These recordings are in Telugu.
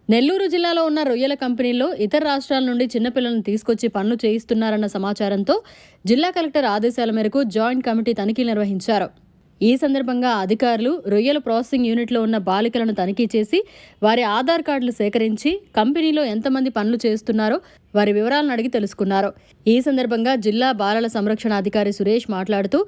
నెల్లూరు జిల్లాలో ఉన్న రొయ్యల కంపెనీల్లో ఇతర రాష్ట్రాల నుండి చిన్నపిల్లలను తీసుకొచ్చి పనులు చేయిస్తున్నారన్న సమాచారంతో జిల్లా కలెక్టర్ ఆదేశాల మేరకు జాయింట్ కమిటీ తనిఖీలు నిర్వహించారు. ఈ సందర్భంగా అధికారులు రొయ్యల ప్రాసెసింగ్ యూనిట్లో ఉన్న బాలికలను తనిఖీ చేసి వారి ఆధార్ కార్డులు సేకరించి కంపెనీలో ఎంతమంది పనులు చేస్తున్నారో వారి వివరాలను అడిగి తెలుసుకున్నారు. ఈ సందర్భంగా జిల్లా బాలల సంరక్షణ అధికారి సురేష్ మాట్లాడుతూ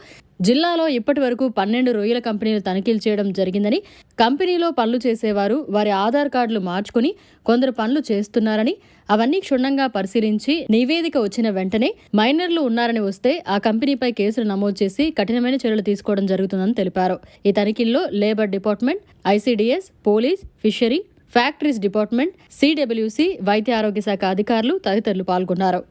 జిల్లాలో ఇప్పటి వరకు 12 రొయ్యల కంపెనీలు తనిఖీలు చేయడం జరిగిందని, కంపెనీలో పనులు చేసేవారు వారి ఆధార్ కార్డులు మార్చుకుని కొందరు పనులు చేస్తున్నారని, అవన్నీ క్షుణ్ణంగా పరిశీలించి నివేదిక వచ్చిన వెంటనే మైనర్లు ఉన్నారని వస్తే ఆ కంపెనీపై కేసులు నమోదు చేసి కఠినమైన చర్యలు తీసుకోవడం జరుగుతుందని తెలిపారు. ఈ తనిఖీల్లో labour department, ICDS, police, fishery, factories department, CWC, వైద్య ఆరోగ్య శాఖ అధికారులు తదితరులు పాల్గొన్నారు.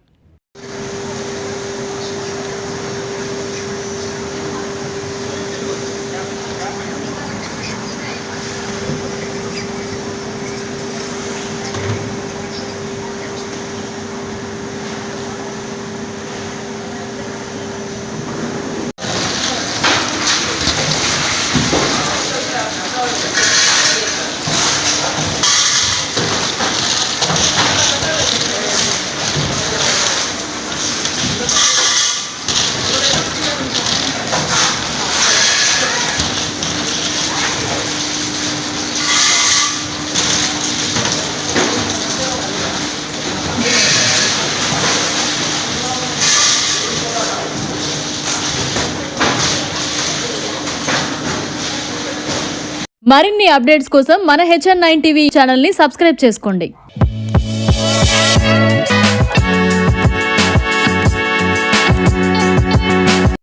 మరిన్ని అప్డేట్స్ కోసం మన HN9 టీవీ ఛానల్ని సబ్స్క్రైబ్ చేసుకోండి.